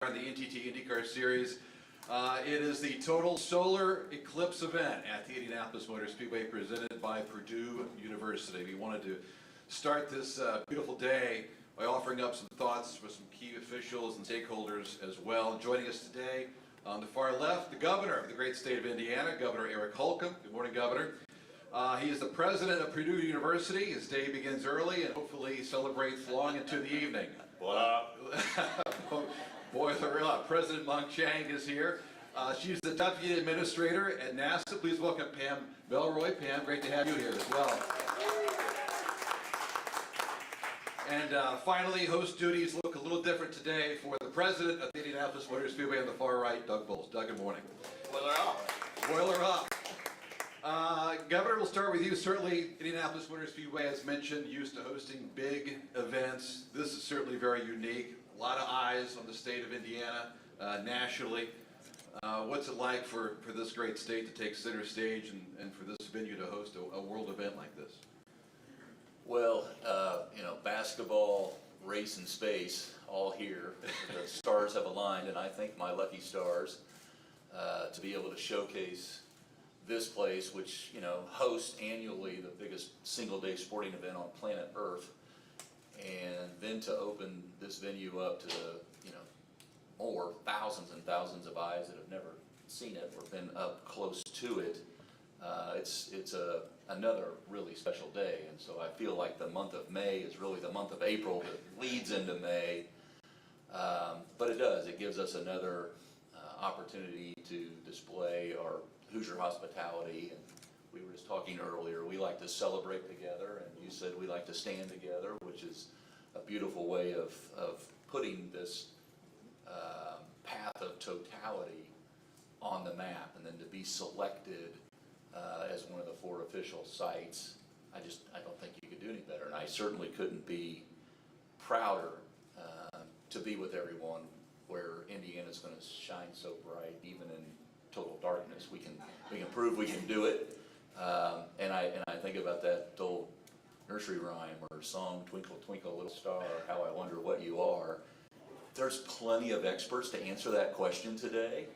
in the NTT IndyCar Series. It is the total solar eclipse event at the Indianapolis Motor Speedway presented by Purdue University. We wanted to start this beautiful day by offering up some thoughts with some key officials and stakeholders as well. Joining us today on the far left, the governor of the great state of Indiana, Governor Holcomb. Good morning, Governor. He is the president of Purdue University. His day begins early and hopefully celebrates long into the evening. Boiler up. President Mung Chiang is here. She's the deputy administrator at NASA. Please welcome Pam Belroy. Pam, great to have you here as well. And finally, host duties look a little different today for the president of the Indianapolis Motor Speedway on the far right, Doug Bowles. Doug, good morning. Boiler up. Boiler up. Governor, we'll start with you. Certainly, Indianapolis Motor Speedway, as mentioned, used to hosting big events. This is certainly very unique. A lot of eyes on the state of Indiana nationally. What's it like for this great state to take center stage and for this venue to host a world event like this? Well, basketball, race, and space, all here. The stars have aligned, and I think my lucky stars to be able to showcase this place, which hosts annually the biggest single-day sporting event on planet Earth, and then to open this venue up to more thousands and thousands of eyes that have never seen it or been up close to it. It's another really special day, and so I feel like the month of May is really the month of April that leads into May, but it gives us another opportunity to display our Hoosier hospitality. And we were just talking earlier, we like to celebrate together, and you said we like to stand together, which is a beautiful way of putting this path of totality on the map, and then to be selected as one of the 4 official sites. I don't think you could do any better, and I certainly couldn't be prouder to be with everyone where Indiana's going to shine so bright, even in total darkness. We can prove we can do it, and I think about that old nursery rhyme or song, "Twinkle, Twinkle, Little Star, How I Wonder What You Are." There's plenty of experts to answer that question today,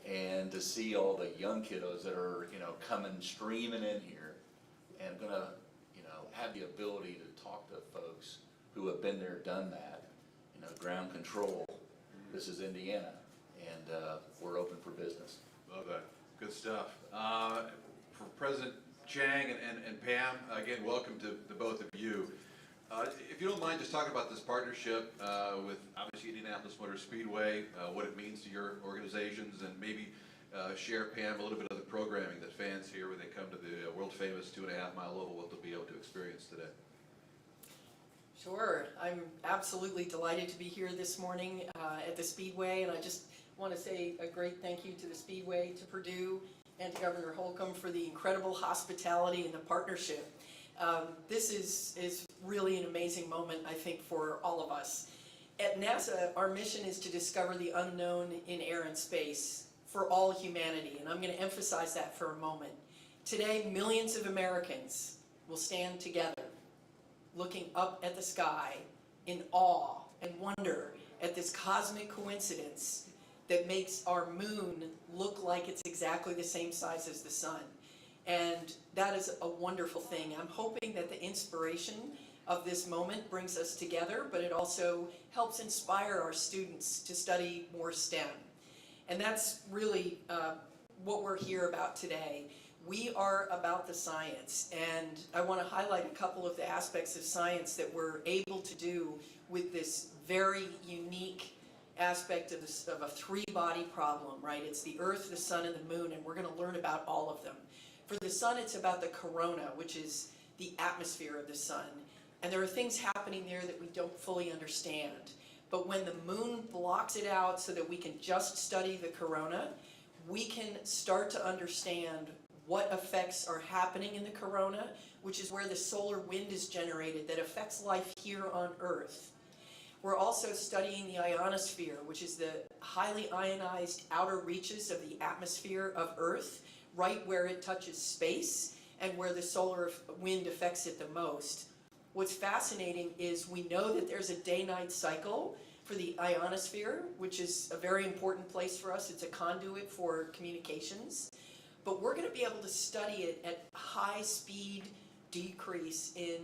and to see all the young kiddos that are coming streaming in here and gonna have the ability to talk to folks who have been there, done that. Ground control. This is Indiana, and we're open for business. Love that. Good stuff. For President Chiang and Pam, again, welcome to both of you. If you don't mind just talking about this partnership with obviously Indianapolis Motor Speedway, what it means to your organizations, and maybe share, Pam, a little bit of the programming that fans here when they come to the world famous 2.5-mile oval, what they'll be able to experience today. Sure. I'm absolutely delighted to be here this morning at the Speedway, and I just want to say a great thank you to the Speedway, to Purdue, and to Governor Holcomb for the incredible hospitality and the partnership. This is really an amazing moment, I think, for all of us. At NASA, our mission is to discover the unknown in air and space for all humanity, and I'm going to emphasize that for a moment. Today, millions of Americans will stand together, looking up at the sky in awe and wonder at this cosmic coincidence that makes our moon look like it's exactly the same size as the sun. And that is a wonderful thing. I'm hoping that the inspiration of this moment brings us together, but it also helps inspire our students to study more STEM. And that's really what we're here about today. We are about the science, and I want to highlight a couple of the aspects of science that we're able to do with this very unique aspect of a 3-body problem, right? It's the Earth, the Sun, and the Moon, and we're going to learn about all of them. For the Sun, it's about the corona, which is the atmosphere of the Sun. And there are things happening there that we don't fully understand. But when the Moon blocks it out so that we can just study the corona, we can start to understand what effects are happening in the corona, which is where the solar wind is generated that affects life here on Earth. We're also studying the ionosphere, which is the highly ionized outer reaches of the atmosphere of Earth, right where it touches space and where the solar wind affects it the most. What's fascinating is we know that there's a day-night cycle for the ionosphere, which is a very important place for us. It's a conduit for communications. But we're going to be able to study it at high speed decrease in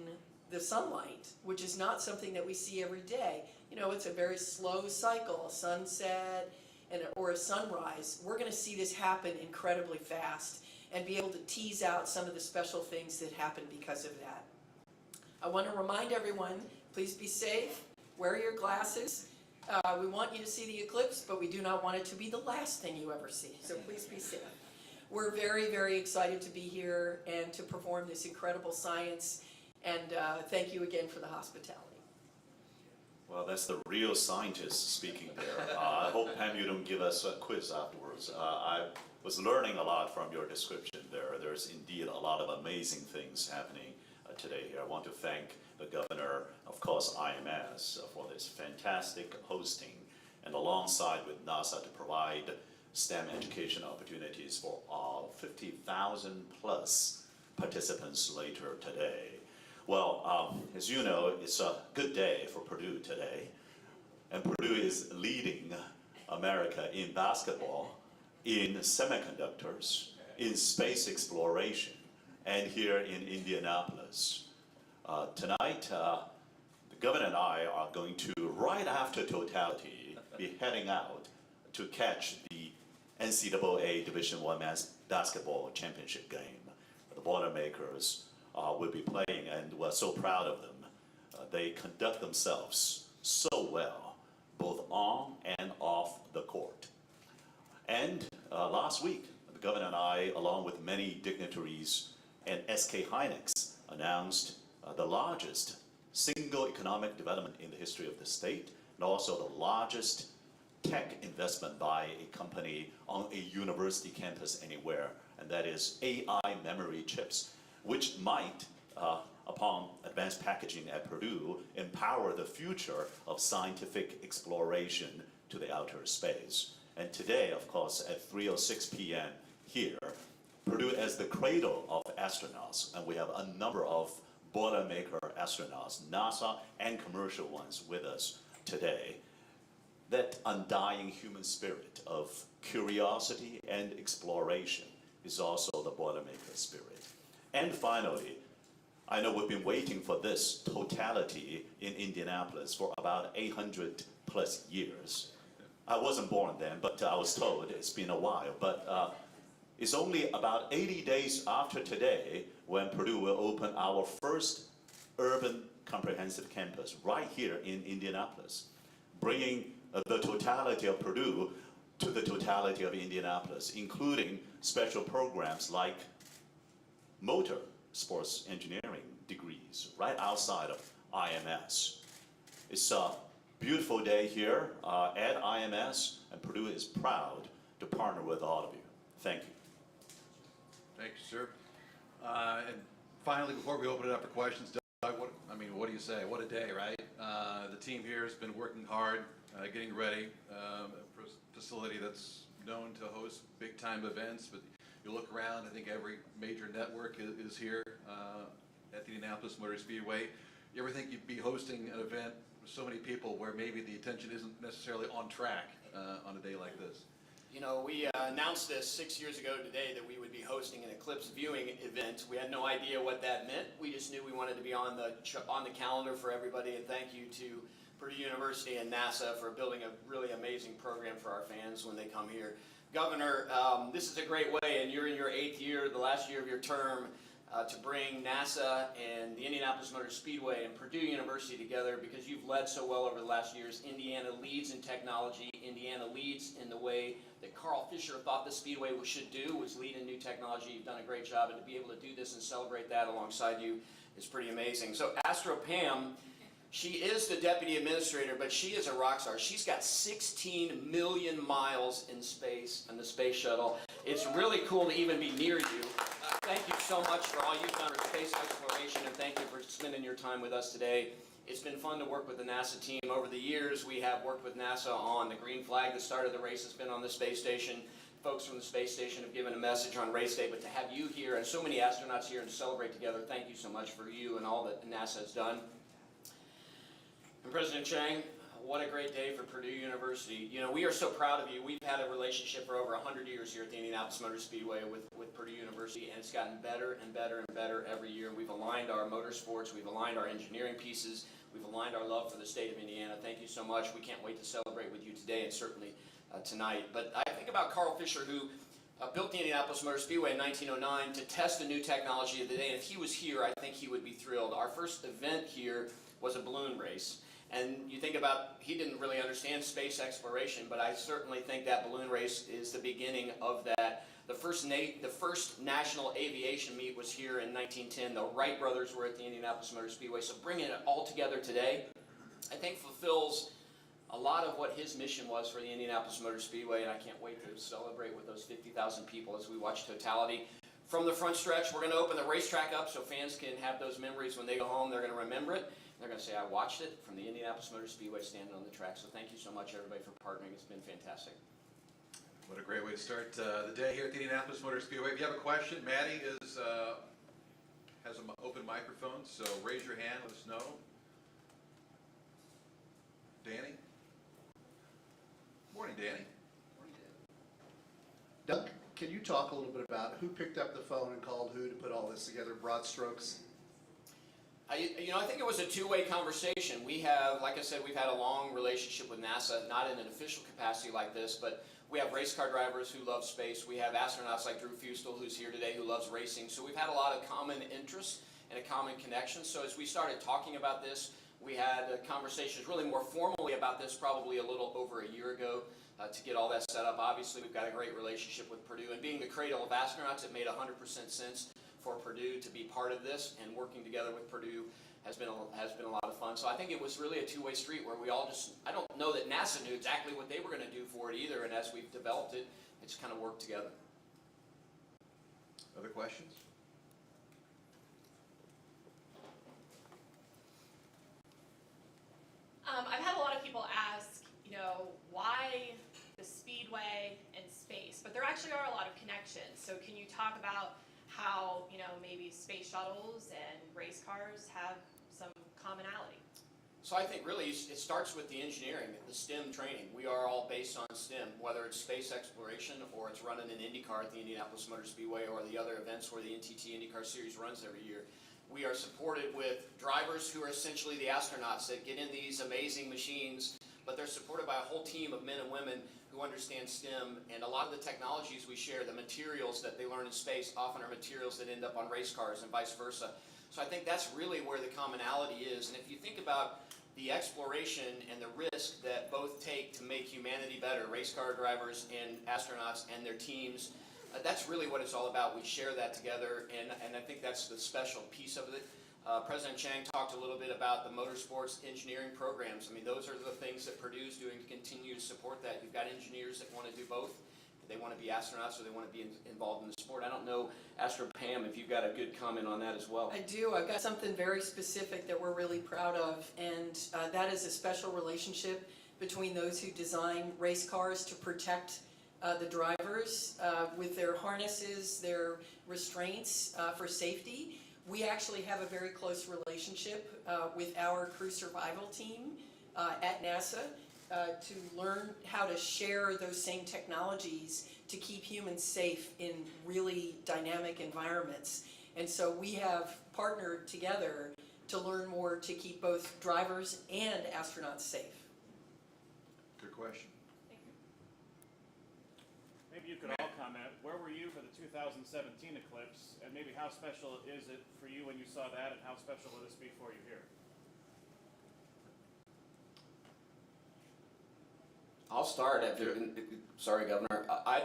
the sunlight, which is not something that we see every day. You know, it's a very slow cycle, a sunset or a sunrise. We're going to see this happen incredibly fast and be able to tease out some of the special things that happen because of that. I want to remind everyone, please be safe, wear your glasses. We want you to see the eclipse, but we do not want it to be the last thing you ever see, so please be safe. We're very, very excited to be here and to perform this incredible science, and thank you again for the hospitality. Well, that's the real scientist speaking there. I hope, Pam, you don't give us a quiz afterwards. I was learning a lot from your description there. There's indeed a lot of amazing things happening today here. I want to thank the governor, of course, IMS, for this fantastic hosting, and alongside with NASA to provide STEM education opportunities for all 50,000 plus participants later today. Well, as you know, it's a good day for Purdue today, and Purdue is leading America in basketball, in semiconductors, in space exploration, and here in Indianapolis. Tonight, the governor and I are going to, right after totality, be heading out to catch the NCAA Division I men's basketball championship game. The Boilermakers will be playing, and we're so proud of them. They conduct themselves so well, both on and off the court. And last week, the governor and I, along with many dignitaries and SK Hynix, announced the largest single economic development in the history of the state, and also the largest tech investment by a company on a university campus anywhere, and that is AI memory chips, which might, upon advanced packaging at Purdue, empower the future of scientific exploration to the outer space. And today, of course, at 3:06 p.m. here, Purdue as the cradle of astronauts, and we have a number of Boilermaker astronauts, NASA and commercial ones with us today. That undying human spirit of curiosity and exploration is also the Boilermaker spirit. And finally, I know we've been waiting for this totality in Indianapolis for about 800 plus years. I wasn't born then, but I was told it's been a while. But it's only about 80 days after today when Purdue will open our first urban comprehensive campus right here in Indianapolis, bringing the totality of Purdue to the totality of Indianapolis, including special programs like motor sports engineering degrees right outside of IMS. It's a beautiful day here at IMS, and Purdue is proud to partner with all of you. Thank you. Thank you, sir. And finally, before we open it up for questions, Doug, what do you say? What a day, right? The team here has been working hard, getting ready for a facility that's known to host big-time events. But you look around, I think every major network is here at the Indianapolis Motor Speedway. You ever think you'd be hosting an event with so many people where maybe the attention isn't necessarily on track on a day like this? You know, we announced this 6 years ago today that we would be hosting an eclipse viewing event. We had no idea what that meant. We just knew we wanted to be on the calendar for everybody, and thank you to Purdue University and NASA for building a really amazing program for our fans when they come here. Governor, this is a great way, and you're in your 8th year, the last year of your term, to bring NASA and the Indianapolis Motor Speedway and Purdue University together, because you've led so well over the last years. Indiana leads in technology. Indiana leads in the way that Carl Fisher thought the Speedway should do, was lead in new technology. You've done a great job, and to be able to do this and celebrate that alongside you is pretty amazing. So Astro Pam, she is the deputy administrator, but she is a rock star. She's got 16 million miles in space in the space shuttle. It's really cool to even be near you. Thank you so much for all you've done for space exploration, and thank you for spending your time with us today. It's been fun to work with the NASA team. Over the years, we have worked with NASA on the green flag. The start of the race has been on the space station. Folks from the space station have given a message on race day, but to have you here and so many astronauts here and to celebrate together, thank you so much for you and all that NASA has done. And President Chang, what a great day for Purdue University. You know, we are so proud of you. We've had a relationship for over 100 years here at the Indianapolis Motor Speedway with Purdue University, and it's gotten better and better and better every year. We've aligned our motorsports, we've aligned our engineering pieces, we've aligned our love for the state of Indiana. Thank you so much. We can't wait to celebrate with you today and certainly tonight. But I think about Carl Fisher, who built the Indianapolis Motor Speedway in 1909 to test a new technology of the day. And if he was here, I think he would be thrilled. Our first event here was a balloon race. And you think about, he didn't really understand space exploration, but I certainly think that balloon race is the beginning of that. The first national aviation meet was here in 1910. The Wright brothers were at the Indianapolis Motor Speedway. So bringing it all together today, I think fulfills a lot of what his mission was for the Indianapolis Motor Speedway, and I can't wait to celebrate with those 50,000 people as we watch totality. From the front stretch, we're going to open the racetrack up so fans can have those memories when they go home. They're going to remember it. They're going to say, I watched it from the Indianapolis Motor Speedway standing on the track. So thank you so much, everybody, for partnering. It's been fantastic. What a great way to start the day here at the Indianapolis Motor Speedway. If you have a question, Maddie has an open microphone, so raise your hand, let us know. Danny? Morning, Danny. Doug, can you talk a little bit about who picked up the phone and called who to put all this together, broad strokes? I think it was a two-way conversation. We have, like I said, we've had a long relationship with NASA, not in an official capacity like this, but we have race car drivers who love space. We have astronauts like Drew Fustel, who's here today, who loves racing. So we've had a lot of common interests and a common connection. So as we started talking about this, we had conversations really more formally about this probably a little over a year ago to get all that set up. Obviously, we've got a great relationship with Purdue, and being the cradle of astronauts, it made 100% sense for Purdue to be part of this, and working together with Purdue has been a lot of fun. So I think it was really a two-way street where we all just, I don't know that NASA knew exactly what they were going to do for it either, and as we've developed it, it's kind of worked together. Other questions? I've had a lot of people ask, why the Speedway and space, but there actually are a lot of connections. So can you talk about how, maybe space shuttles and race cars have some commonality? So I think really it starts with the engineering, the STEM training. We are all based on STEM, whether it's space exploration or it's running an IndyCar at the Indianapolis Motor Speedway or the other events where the NTT IndyCar Series runs every year. We are supported with drivers who are essentially the astronauts that get in these amazing machines, but they're supported by a whole team of men and women who understand STEM, and a lot of the technologies we share, the materials that they learn in space, often are materials that end up on race cars and vice versa. So I think that's really where the commonality is, and if you think about the exploration and the risk that both take to make humanity better, race car drivers and astronauts and their teams, that's really what it's all about. We share that together, and I think that's the special piece of it. President Chang talked a little bit about the motorsports engineering programs. I mean, those are the things that Purdue's doing to continue to support that. You've got engineers that want to do both. They want to be astronauts or they want to be involved in the sport. I don't know, Astro Pam, if you've got a good comment on that as well. I do. I've got something very specific that we're really proud of, and that is a special relationship between those who design race cars to protect the drivers with their harnesses, their restraints for safety. We actually have a very close relationship with our crew survival team at NASA to learn how to share those same technologies to keep humans safe in really dynamic environments. And so we have partnered together to learn more to keep both drivers and astronauts safe. Good question. Maybe you could all comment. Where were you for the 2017 Eclipse, and maybe how special is it for you when you saw that, and how special will this be for you here? I'll start after, sorry, Governor. I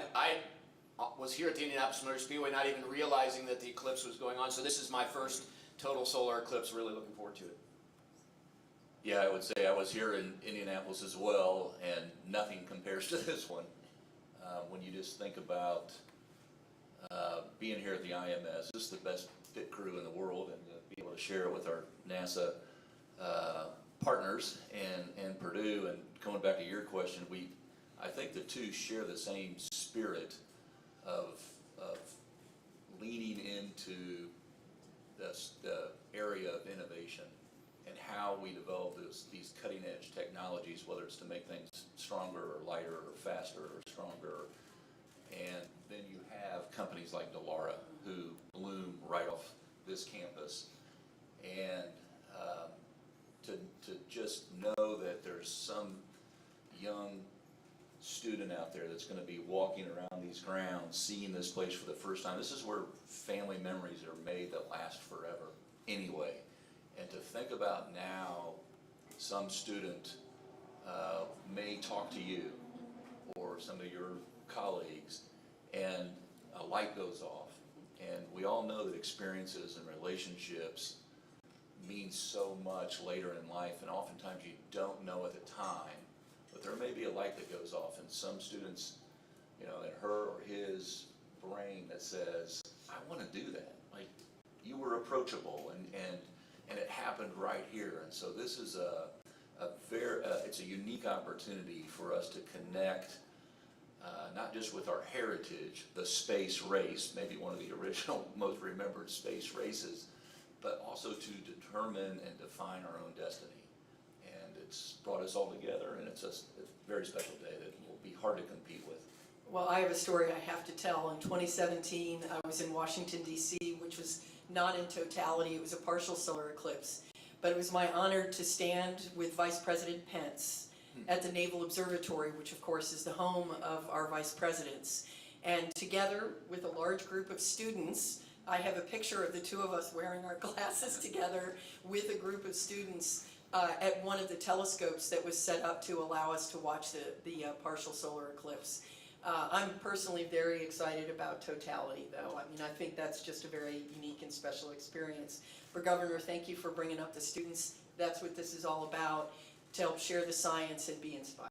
was here at the Indianapolis Motor Speedway not even realizing that the eclipse was going on, so this is my first total solar eclipse. Really looking forward to it. Yeah, I would say I was here in Indianapolis as well, and nothing compares to this one. When you just think about being here at the IMS, this is the best fit crew in the world, and be able to share it with our NASA partners and Purdue. And coming back to your question, I think the two share the same spirit of leaning into the area of innovation and how we develop these cutting edge technologies, whether it's to make things stronger or lighter or faster or stronger. And then you have companies like Delara who bloom right off this campus. And to just know that there's some young student out there that's going to be walking around these grounds, seeing this place for the first time. This is where family memories are made that last forever anyway. And to think about now, some student may talk to you or some of your colleagues and a light goes off. And we all know that experiences and relationships mean so much later in life, and oftentimes you don't know at the time, but there may be a light that goes off in some students, you know, in her or his brain that says, I want to do that. Like, you were approachable, and it happened right here. And so this is it's a unique opportunity for us to connect, not just with our heritage, the space race, maybe one of the original, most remembered space races, but also to determine and define our own destiny. And it's brought us all together, and it's a very special day that will be hard to compete with. Well, I have a story I have to tell. In 2017, I was in Washington, D.C., which was not in totality. It was a partial solar eclipse. But it was my honor to stand with Vice President Pence at the Naval Observatory, which of course is the home of our vice presidents. And together with a large group of students, I have a picture of the two of us wearing our glasses together with a group of students at one of the telescopes that was set up to allow us to watch the partial solar eclipse. I'm personally very excited about totality, though. I mean, I think that's just a very unique and special experience. For Governor, thank you for bringing up the students. That's what this is all about, to help share the science and be inspired.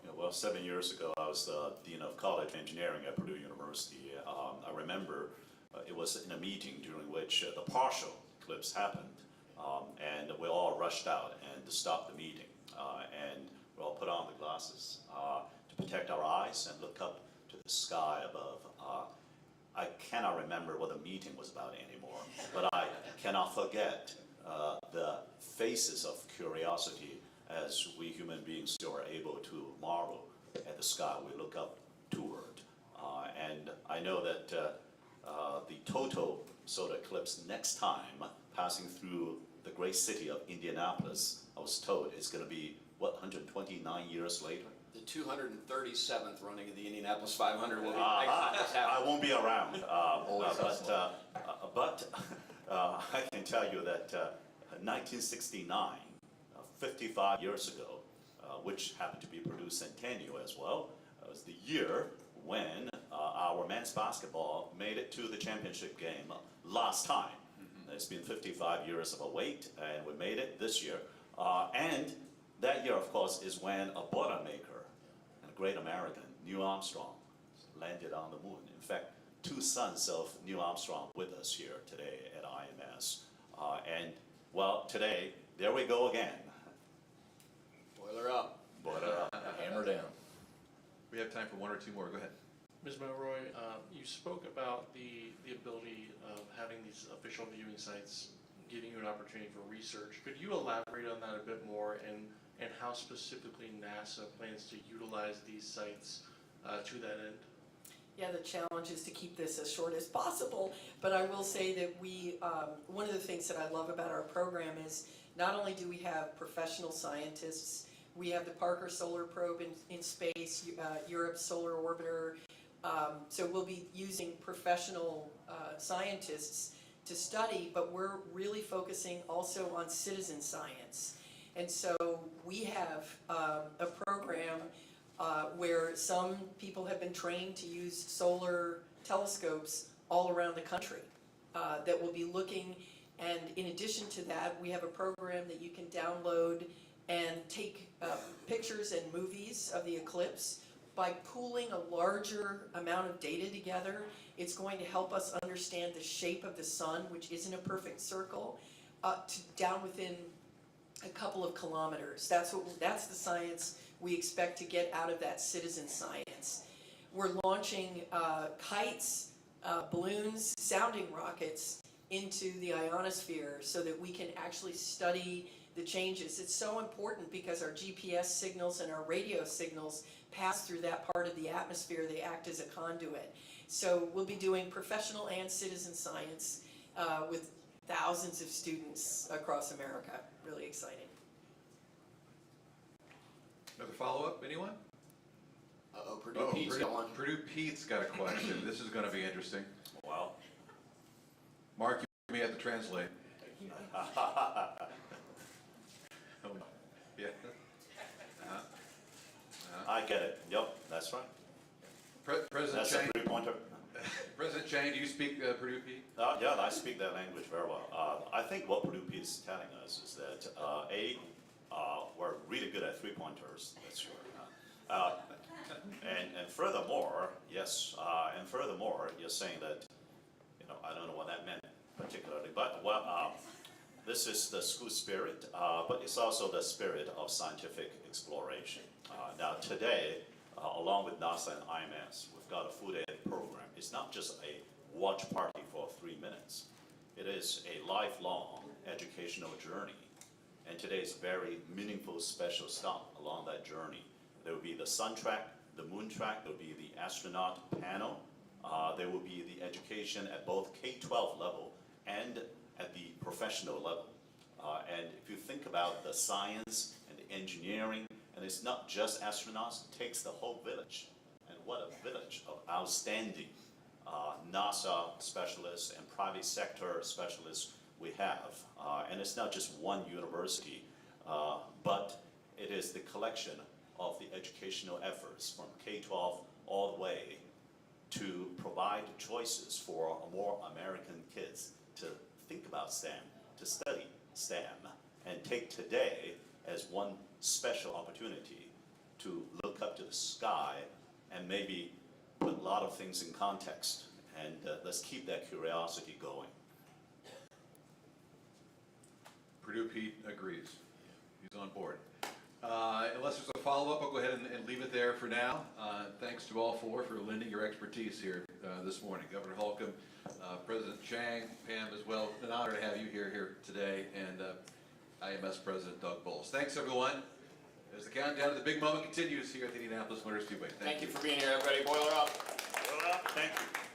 Yeah, well, 7 years ago, I was the Dean of College Engineering at Purdue University. I remember it was in a meeting during which the partial eclipse happened, and we all rushed out and stopped the meeting, and we all put on the glasses to protect our eyes and look up to the sky above. I cannot remember what the meeting was about anymore, but I cannot forget the faces of curiosity as we human beings still are able to marvel at the sky we look up toward. And I know that the total solar eclipse next time passing through the great city of Indianapolis, I was told it's going to be, what, 129 years later? The 237th running of the Indianapolis 500 will be I won't be around, but I can tell you that 1969, 55 years ago, which happened to be Purdue Centennial as well, was the year when our men's basketball made it to the championship game last time. It's been 55 years of a wait, and we made it this year. And that year, of course, is when a Boilermaker, and a great American, Neil Armstrong, landed on the moon. In fact, two sons of Neil Armstrong with us here today at IMS. And, well, today, there we go again. Boiler up. Boiler up. Hammer down. We have time for one or two more. Go ahead. Ms. Melroy, you spoke about the ability of having these official viewing sites giving you an opportunity for research. Could you elaborate on that a bit more, and how specifically NASA plans to utilize these sites to that end? Yeah, the challenge is to keep this as short as possible, but I will say that one of the things that I love about our program is not only do we have professional scientists, we have the Parker Solar Probe in space, Europe's Solar Orbiter, so we'll be using professional scientists to study, but we're really focusing also on citizen science. And so we have a program where some people have been trained to use solar telescopes all around the country that will be looking, and in addition to that, we have a program that you can download and take pictures and movies of the eclipse. By pooling a larger amount of data together, it's going to help us understand the shape of the sun, which isn't a perfect circle, down within a couple of kilometers. That's the science we expect to get out of that citizen science. We're launching kites, balloons, sounding rockets into the ionosphere so that we can actually study the changes. It's so important because our GPS signals and our radio signals pass through that part of the atmosphere. They act as a conduit. So we'll be doing professional and citizen science with thousands of students across America. Really exciting. Another follow-up, anyone? Uh-oh, Purdue Pete's got one. Purdue Pete's got a question. This is gonna be interesting. Well, Mark, you may have to translate. Yeah. I get it. Yep, that's right. President That's a Chang, three-pointer. President Chang, do you speak Purdue Pete? Yeah, I speak that language very well. I think what Purdue Pete is telling us is that we're really good at three-pointers. That's sure. And furthermore, yes, and furthermore, you're saying that, I don't know what that meant particularly, but this is the school spirit, but it's also the spirit of scientific exploration. Now today, along with NASA and IMS, we've got a food aid program. It's not just a watch party for 3 minutes. It is a lifelong educational journey. And today is very meaningful special stop along that journey. There will be the sun track, the moon track, there will be the astronaut panel, there will be the education at both K-12 level and at the professional level. And if you think about the science and the engineering, and it's not just astronauts, it takes the whole village. And what a village of outstanding NASA specialists and private sector specialists we have. And it's not just one university, but it is the collection of the educational efforts from K-12 all the way to provide choices for more American kids to think about STEM, to study STEM, and take today as one special opportunity to look up to the sky and maybe put a lot of things in context. And let's keep that curiosity going. Purdue Pete agrees. He's on board. Unless there's a follow-up, I'll go ahead and leave it there for now. Thanks to all four for lending your expertise here this morning. Governor Holcomb, President Chang, Pam as well. An honor to have you here today, and IMS President Doug Bowles. Thanks, everyone. As the countdown to the big moment continues here at the Indianapolis Motor Speedway. Thank you for being here, everybody. Boiler up. Well, thank you.